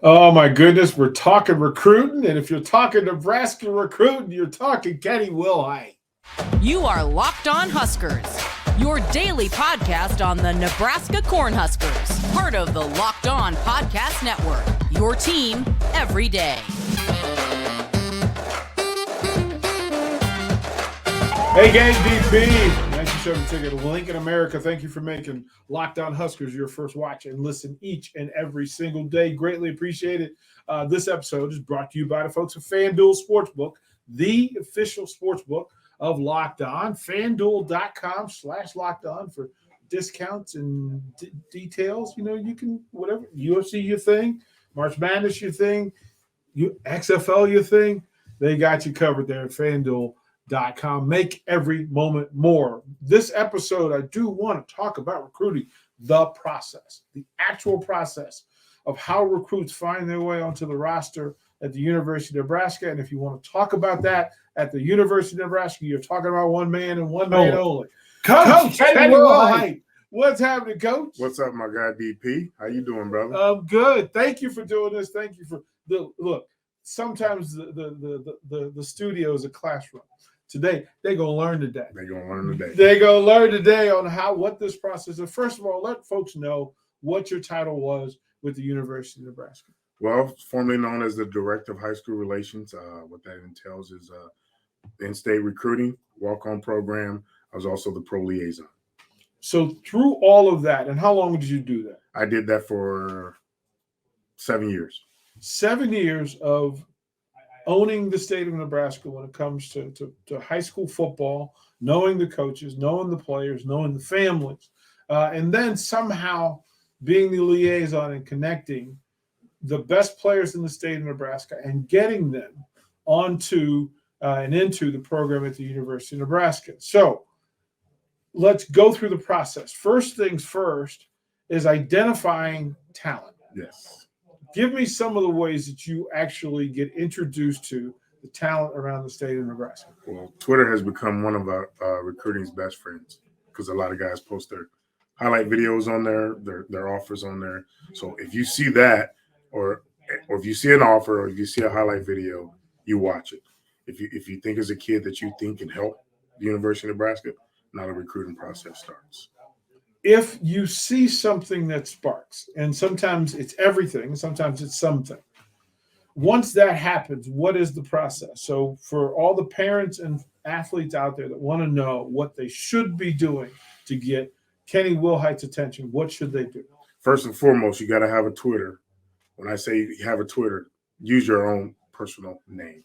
Oh my goodness, we're talking recruiting, and if you're talking Nebraska recruiting, you're talking Kenny Wilhite. You are Locked On Huskers, your daily podcast on the Nebraska Cornhuskers, part of the Locked On Podcast Network, your team every day. Hey gang, DP, 97 Ticket, Lincoln America. Thank you for making Locked On Huskers your first watch and listen each and every single day. Greatly appreciate it. This episode is brought to you by the folks at FanDuel Sportsbook, the official sportsbook of Locked On. FanDuel.com/Locked On for discounts and details. You know, you can, whatever, UFC your thing, March Madness your thing, XFL your thing, they got you covered there at FanDuel.com. Make every moment more. This episode, I do want to talk about recruiting, the process, the actual process of how recruits find their way onto the roster at the University of Nebraska. And if you want to talk about that at the University of Nebraska, you're talking about one man and one man only. Coach Kenny Wilhite. What's happening, Coach? What's up, my guy, DP? How you doing, brother? I'm good. Thank you for doing this. Thank you for look. Sometimes the studio is a classroom. Today, they're going to learn today. They're going to learn today. They're going to learn today on what this process is. First of all, let folks know what your title was with the University of Nebraska. Well, formerly known as the Director of High School Relations. What that entails is in-state recruiting, walk-on program. I was also the pro liaison. So through all of that, and how long did you do that? I did that for 7 years. 7 years of owning the state of Nebraska when it comes to high school football, knowing the coaches, knowing the players, knowing the families, and then somehow being the liaison and connecting the best players in the state of Nebraska and getting them onto and into the program at the University of Nebraska. So let's go through the process. First things first is identifying talent. Yes. Give me some of the ways that you actually get introduced to the talent around the state of Nebraska. Well, Twitter has become one of our recruiting's best friends because a lot of guys post their highlight videos on there, their offers on there. So if you see that, or if you see an offer, or if you see a highlight video, you watch it. If you think it's a kid that you think can help the University of Nebraska, now the recruiting process starts. If you see something that sparks, and sometimes it's everything, sometimes it's something. Once that happens, what is the process? So for all the parents and athletes out there that want to know what they should be doing to get Kenny Wilhite's attention, what should they do? First and foremost, you got to have a Twitter. When I say you have a Twitter, use your own personal name,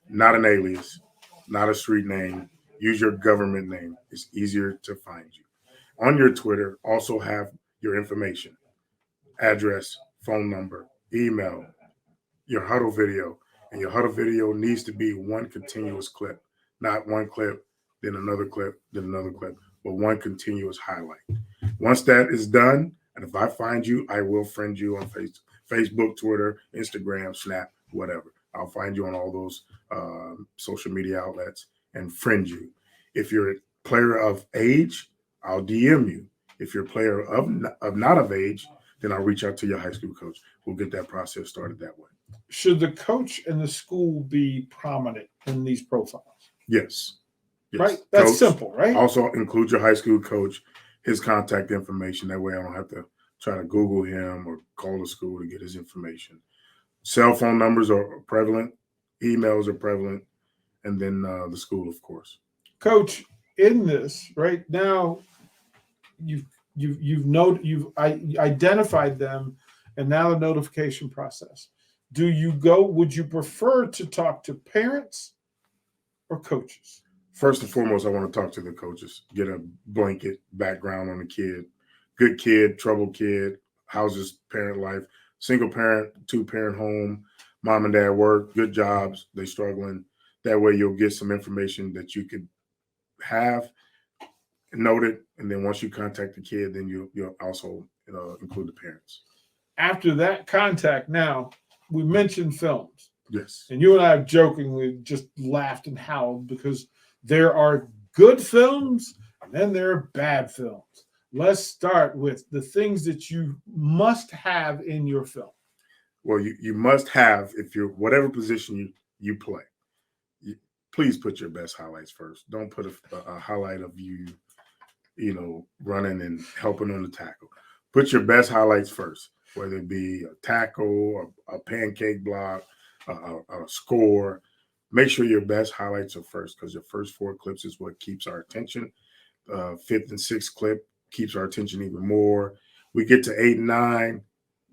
not an alias, not a street name. Use your government name. It's easier to find you. On your Twitter, also have your information, address, phone number, email, your huddle video. And your huddle video needs to be one continuous clip, not one clip, then another clip, then another clip, but one continuous highlight. Once that is done, and if I find you, I will friend you on Facebook, Twitter, Instagram, Snap, whatever. I'll find you on all those social media outlets and friend you. If you're a player of age, I'll DM you. If you're a player of not of age, then I'll reach out to your high school coach. We'll get that process started that way. Should the coach and the school be prominent in these profiles? Yes. Right? That's coach, simple, right? Also include your high school coach, his contact information. That way I don't have to try to Google him or call the school to get his information. Cell phone numbers are prevalent. Emails are prevalent. And then the school, of course. Coach, in this, right now, you've identified them, and now the notification process. Would you prefer to talk to parents or coaches? First and foremost, I want to talk to the coaches, get a blanket background on the kid. Good kid, troubled kid, how's his parent life, single parent, 2-parent home, mom and dad work, good jobs, they struggling. That way you'll get some information that you could have noted, and then once you contact the kid, then you'll also include the parents. After that contact, now we mentioned films. Yes. And you and I have jokingly just laughed and howled because there are good films and then there are bad films. Let's start with the things that you must have in your film. Well, you must have, if you're whatever position you play, please put your best highlights first. Don't put a highlight of you running and helping on the tackle. Put your best highlights first, whether it be a tackle, or a pancake block, a score. Make sure your best highlights are first, because your first 4 clips is what keeps our attention. 5th and 6th clip keeps our attention even more. We get to 8 and 9,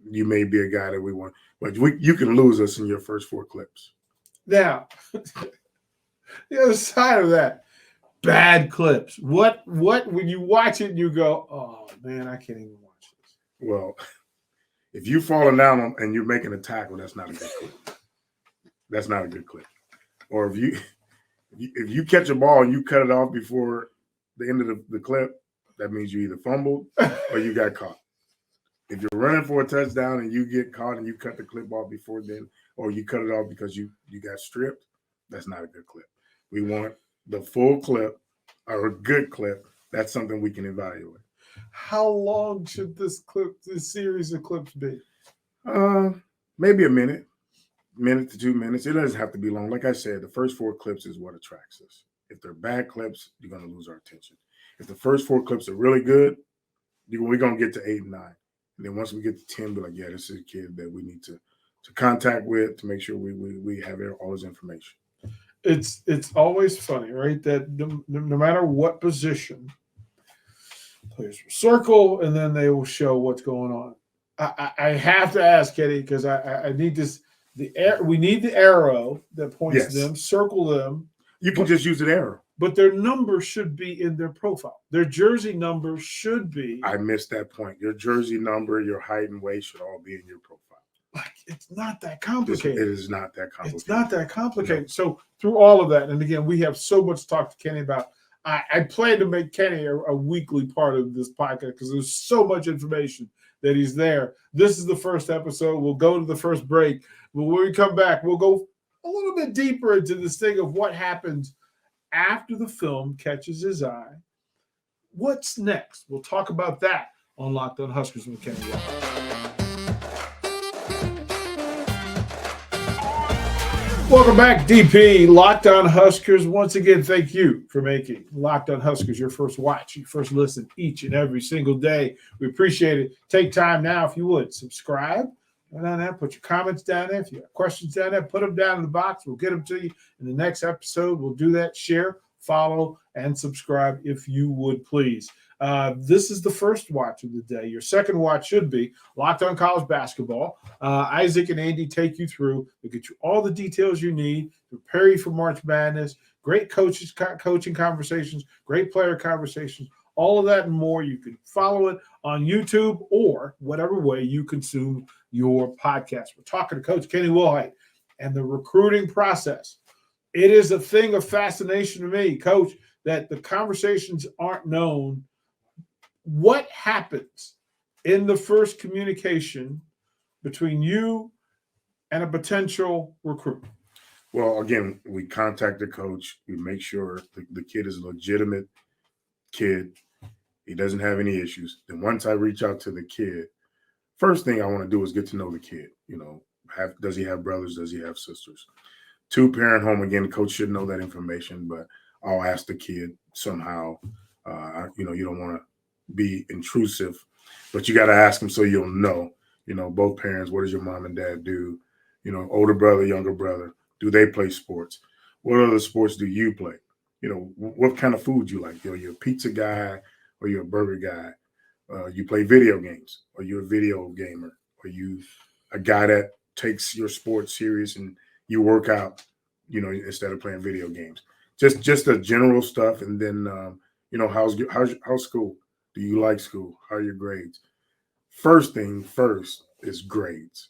you may be a guy that we want, but you can lose us in your first 4 clips. Now, the other side of that, bad clips. What when you watch it, you go, oh man, I can't even watch this. Well, if you're falling down and you're making a tackle, that's not a good clip. That's not a good clip. Or if you catch a ball and you cut it off before the end of the clip, that means you either fumbled or you got caught. If you're running for a touchdown and you get caught and you cut the clip off before then, or you cut it off because you got stripped, that's not a good clip. We want the full clip or a good clip. That's something we can evaluate. How long should this series of clips be? Maybe a minute to 2 minutes. It doesn't have to be long. Like I said, the first 4 clips is what attracts us. If they're bad clips, you're going to lose our attention. If the first 4 clips are really good, we're going to get to 8 and 9. And then once we get to 10, be like, yeah, this is a kid that we need to contact with to make sure we have all his information. It's always funny, right? That no matter what position, players will circle and then they will show what's going on. I have to ask Kenny, because I need this. We need the arrow that points to them. Circle them. You can just use an arrow. But their number should be in their profile. Their jersey number should be. I missed that point. Your jersey number, your height and weight should all be in your profile. Like, it's not that complicated. It is not that complicated. It's not that complicated. No. So through all of that, and again, we have so much to talk to Kenny about. I plan to make Kenny a weekly part of this podcast, because there's so much information that he's there. This is the first episode. We'll go to the first break. But when we come back, we'll go a little bit deeper into this thing of what happens after the film catches his eye. What's next? We'll talk about that on Locked On Huskers with Kenny Wilhite. Welcome back, DP. Locked On Huskers. Once again, thank you for making Locked On Huskers your first watch, your first listen each and every single day. We appreciate it. Take time now, if you would, subscribe. Go down there, put your comments down there. If you have questions down there, put them down in the box. We'll get them to you in the next episode. We'll do that. Share, follow, and subscribe if you would, please. This is the first watch of the day. Your second watch should be Locked On College Basketball. Isaac and Andy take you through. They'll get you all the details you need to prepare you for March Madness. Great coaching conversations, great player conversations, all of that and more. You can follow it on YouTube or whatever way you consume your podcast. We're talking to Coach Kenny Wilhite and the recruiting process. It is a thing of fascination to me, Coach, that the conversations aren't known. What happens in the first communication between you and a potential recruit? Well, again, we contact the coach. We make sure the kid is a legitimate kid. He doesn't have any issues. Then once I reach out to the kid, first thing I want to do is get to know the kid. Does he have brothers? Does he have sisters? 2-parent home. Again, the coach should know that information, but I'll ask the kid somehow. You don't want to be intrusive, but you got to ask them so you'll know. Both parents. What does your mom and dad do? Older brother, younger brother. Do they play sports? What other sports do you play? What kind of food you like? You're a pizza guy or you're a burger guy? You play video games, or you're a video gamer, or you a guy that takes your sports serious and you work out, instead of playing video games. Just the general stuff, and then how's school? Do you like school? How are your grades? First thing first is grades.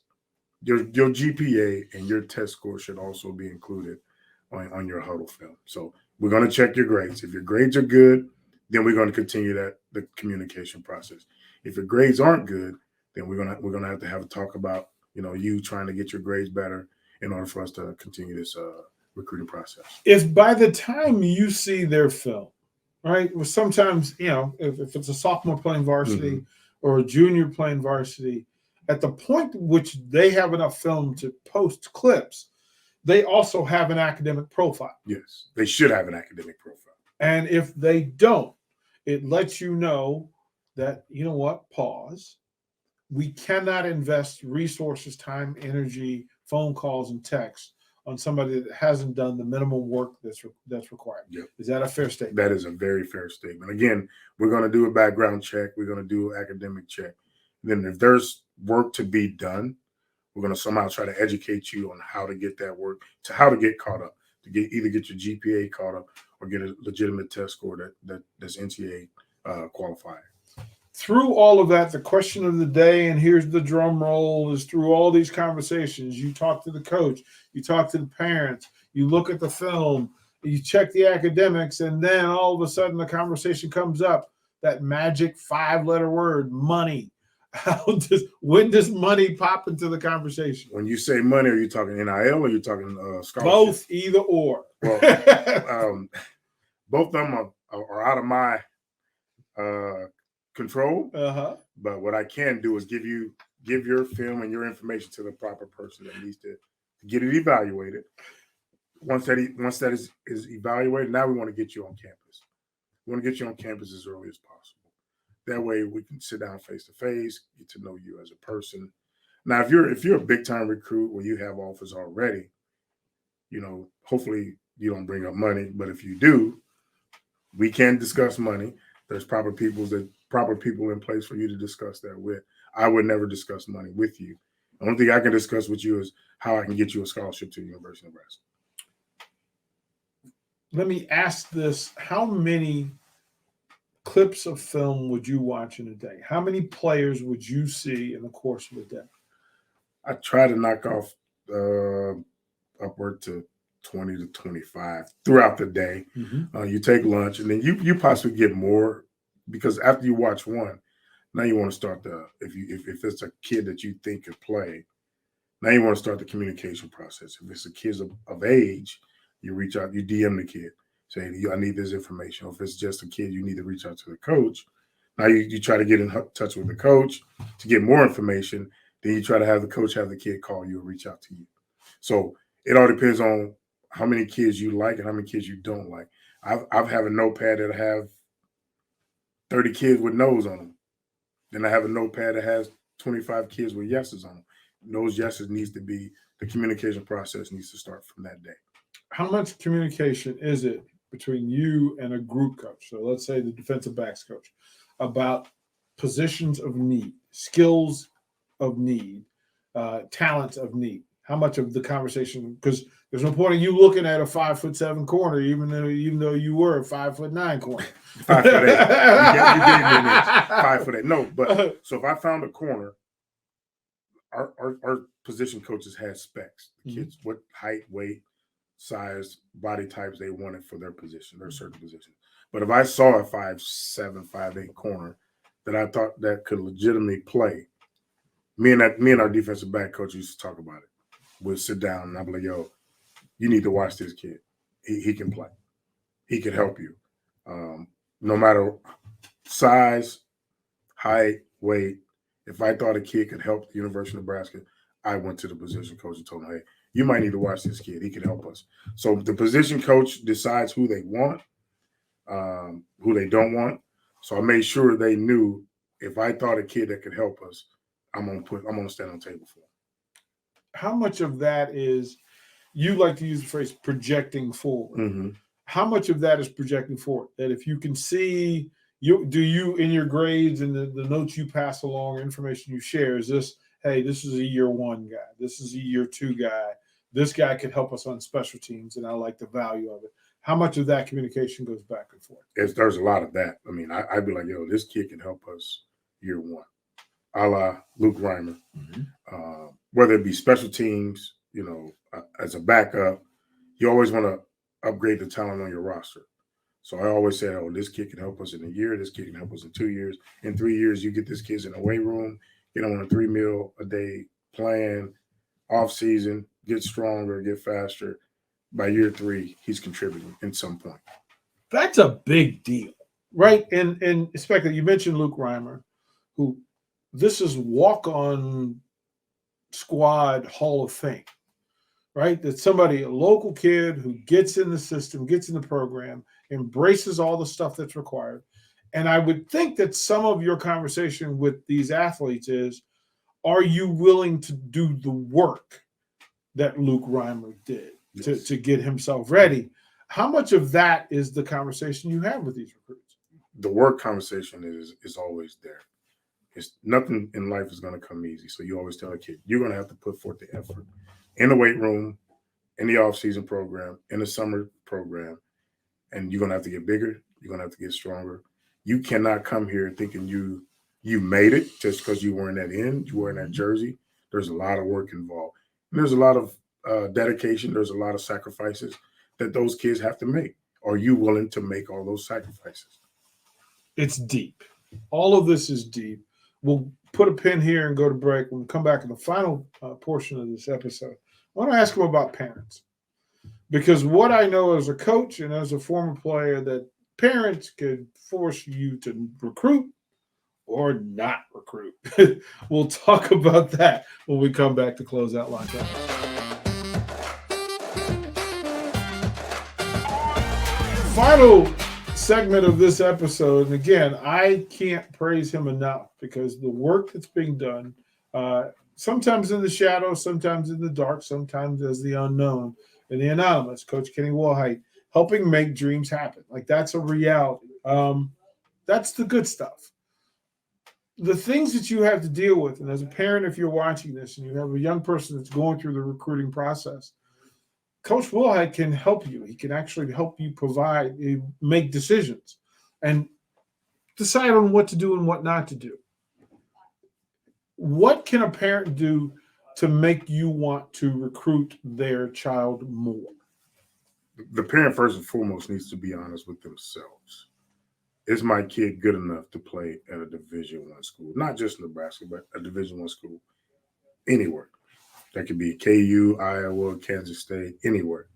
Your GPA and your test score should also be included on your huddle film. So we're going to check your grades. If your grades are good, then we're going to continue the communication process. If your grades aren't good, then we're going to have a talk about you trying to get your grades better in order for us to continue this recruiting process. If by the time you see their film, right, well, sometimes if it's a sophomore playing varsity or a junior playing varsity, at the point which they have enough film to post clips, they also have an academic profile. Yes, they should have an academic profile. And if they don't, it lets you know that, you know what, pause. We cannot invest resources, time, energy, phone calls, and texts on somebody that hasn't done the minimum work that's required. Yep. Is that a fair statement? That is a very fair statement. Again, we're going to do a background check. We're going to do an academic check. Then if there's work to be done, we're going to somehow try to educate you on how to get that work, to how to get caught up, to either get your GPA caught up or get a legitimate test score that's NCAA qualified. Through all of that, the question of the day, and here's the drum roll, is through all these conversations, you talk to the coach, you talk to the parents, you look at the film, you check the academics, and then all of a sudden the conversation comes up, that magic 5-letter word, money. When does money pop into the conversation? When you say money, are you talking NIL or are you talking scholarship? Both, either or. Well, both of them are out of my control. But what I can do is give your film and your information to the proper person that needs to get it evaluated. Once that is evaluated, now we want to get you on campus. We want to get you on campus as early as possible. That way we can sit down face to face, get to know you as a person. Now, if you're a big time recruit where you have offers already, hopefully you don't bring up money. But if you do, we can discuss money. There's proper people in place for you to discuss that with. I would never discuss money with you. The only thing I can discuss with you is how I can get you a scholarship to the University of Nebraska. Let me ask this. How many clips of film would you watch in a day? How many players would you see in the course of a day? I try to knock off upward to 20 to 25 throughout the day. Mm-hmm. You take lunch, and then you possibly get more, because after you watch one, now you want to start if it's a kid that you think could play, now you want to start the communication process. If it's a kid of age, you reach out, you DM the kid, say, I need this information. Or if it's just a kid, you need to reach out to the coach. Now you try to get in touch with the coach to get more information. Then you try to have the coach have the kid call you or reach out to you. So it all depends on how many kids you like and how many kids you don't like. I've have a notepad that I have 30 kids with no's on them. Then I have a notepad that has 25 kids with yeses on them. Those yeses needs to be, the communication process needs to start from that day. How much communication is it between you and a group coach? So let's say the defensive backs coach, about positions of need, skills of need, talents of need. How much of the conversation, because there's no point in you looking at a 5'7" corner, even though you were a 5'9" corner. 5'8". You gave me an inch. 5'8". No, but so if I found a corner, our position coaches had specs. The kids, what height, weight, size, body types they wanted for their position, their certain position. But if I saw a 5'7", 5'8" corner that I thought that could legitimately play, me and our defensive back coach used to talk about it. We'd sit down and I'd be like, yo, you need to watch this kid. He can play. He can help you. No matter size, height, weight. If I thought a kid could help the University of Nebraska, I went to the position coach and told him, hey, you might need to watch this kid. He can help us. So the position coach decides who they want, who they don't want. So I made sure they knew if I thought a kid that could help us, I'm gonna stand on the table for him. How much of that is, you like to use the phrase projecting forward? Mm-hmm. How much of that is projecting forward? That if you can see, you in your grades and the notes you pass along, information you share, is this, hey, this is a year 1 guy, this is a year 2 guy, this guy could help us on special teams, and I like the value of it. How much of that communication goes back and forth? There's a lot of that. I mean, I'd be like, yo, this kid can help us year 1. A la Luke Reimer. Mm-hmm. Whether it be special teams, as a backup, you always want to upgrade the talent on your roster. So I always say, oh, this kid can help us in a year. This kid can help us in 2 years. In 3 years, you get this kid in a weight room, get him on a 3 meal a day plan, off season, get stronger, get faster. By year 3, he's contributing in some point. That's a big deal, right? And especially, you mentioned Luke Reimer, who this is walk-on squad Hall of Fame, right? That somebody, a local kid who gets in the system, gets in the program, embraces all the stuff that's required. And I would think that some of your conversation with these athletes is, are you willing to do the work that Luke Reimer did to get himself ready? How much of that is the conversation you have with these recruits? The work conversation is always there. It's nothing in life is going to come easy. So you always tell a kid, you're going to have to put forth the effort in the weight room, in the off-season program, in the summer program, and you're going to have to get bigger. You're going to have to get stronger. You cannot come here thinking you made it just because you wearing that you wearing that jersey. There's a lot of work involved. And there's a lot of dedication. There's a lot of sacrifices that those kids have to make. Are you willing to make all those sacrifices? It's deep. All of this is deep. We'll put a pin here and go to break. When we come back in the final portion of this episode, I want to ask him about parents. Because what I know as a coach and as a former player, that parents could force you to recruit or not recruit. We'll talk about that when we come back to close out Locked On. Final segment of this episode, and again, I can't praise him enough because the work that's being done, sometimes in the shadows, sometimes in the dark, sometimes as the unknown and the anonymous, Coach Kenny Wilhite, helping make dreams happen. Like, that's a reality. That's the good stuff. The things that you have to deal with, and as a parent, if you're watching this and you have a young person that's going through the recruiting process, Coach Wilhite can help you. He can actually help you make decisions and decide on what to do and what not to do. What can a parent do to make you want to recruit their child more? The parent, first and foremost, needs to be honest with themselves. Is my kid good enough to play at a Division I school? Not just Nebraska, but a Division I school anywhere. That could be KU, Iowa, Kansas State, anywhere.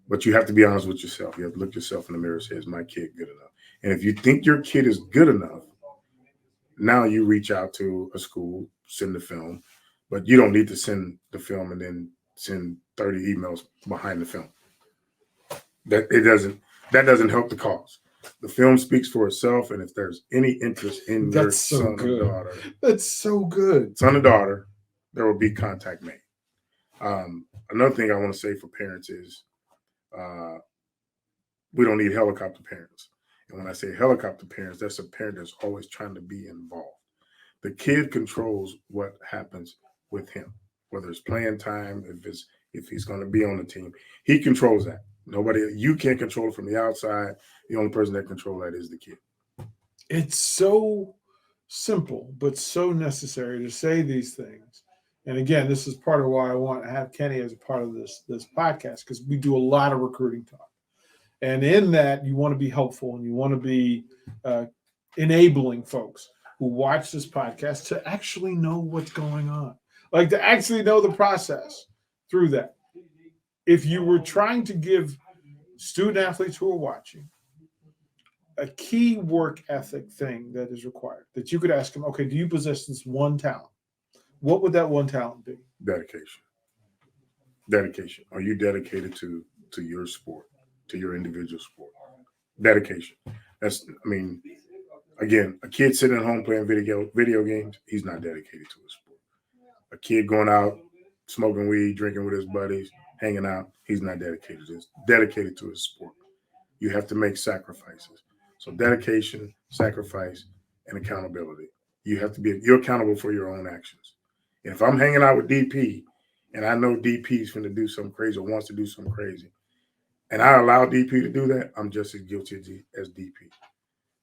But you have to be honest with yourself. You have to look yourself in the mirror and say, is my kid good enough? And if you think your kid is good enough, now you reach out to a school, send the film, but you don't need to send the film and then send 30 emails behind the film. That doesn't help the cause. The film speaks for itself, and if there's any interest in your son or daughter, that's so good. Son or daughter, there will be contact made. Another thing I want to say for parents is we don't need helicopter parents. And when I say helicopter parents, that's a parent that's always trying to be involved. The kid controls what happens with him, whether it's playing time, if he's going to be on the team. He controls that. You can't control it from the outside. The only person that controls that is the kid. It's so simple, but so necessary to say these things. And again, this is part of why I want to have Kenny as a part of this podcast, because we do a lot of recruiting talk. And in that, you want to be helpful and you want to be enabling folks who watch this podcast to actually know what's going on, like to actually know the process through that. If you were trying to give student athletes who are watching a key work ethic thing that is required, that you could ask them, okay, do you possess this one talent? What would that one talent be? Dedication. Are you dedicated to your sport, to your individual sport? Dedication. Again, a kid sitting at home playing video games, he's not dedicated to his sport. A kid going out, smoking weed, drinking with his buddies, hanging out, he's not dedicated to his sport. You have to make sacrifices. So dedication, sacrifice, and accountability. You're accountable for your own actions. And if I'm hanging out with DP and I know DP's going to do something crazy or wants to do something crazy, and I allow DP to do that, I'm just as guilty as DP.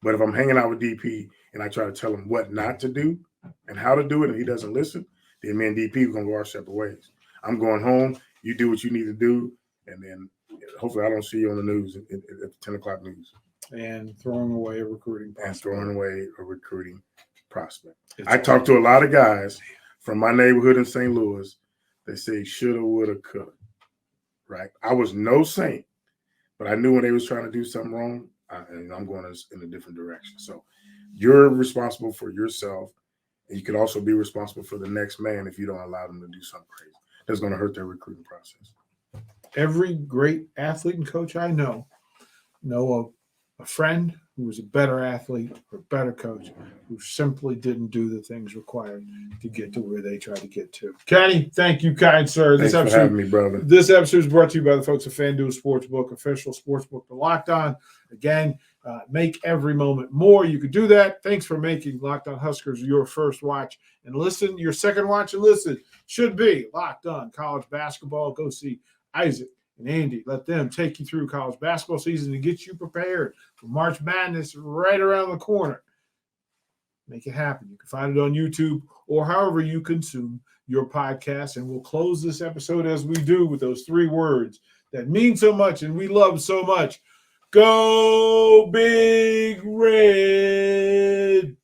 But if I'm hanging out with DP and I try to tell him what not to do and how to do it and he doesn't listen, then me and DP are going to go our separate ways. I'm going home. You do what you need to do. And then hopefully I don't see you on the news at the 10 o'clock news. And throwing away a recruiting prospect. I talked to a lot of guys from my neighborhood in St. Louis. They say shoulda, woulda, coulda. Right? I was no saint, but I knew when they was trying to do something wrong, and I'm going in a different direction. So you're responsible for yourself And you could also be responsible for the next man if you don't allow them to do something crazy. That's going to hurt their recruiting process. Every great athlete and coach I know a friend who was a better athlete or better coach who simply didn't do the things required to get to where they tried to get to. Kenny, thank you, kind sir. Thanks for having me, brother. This episode is brought to you by the folks at FanDuel Sportsbook, official sportsbook to Locked On. Again, make every moment more. You could do that. Thanks for making Locked On Huskers your first watch and listen. Your second watch and listen should be Locked On College Basketball. Go see Isaac and Andy. Let them take you through college basketball season and get you prepared for March Madness right around the corner. Make it happen. You can find it on YouTube or however you consume your podcast. And we'll close this episode as we do with those 3 words that mean so much and we love so much. Go Big Red!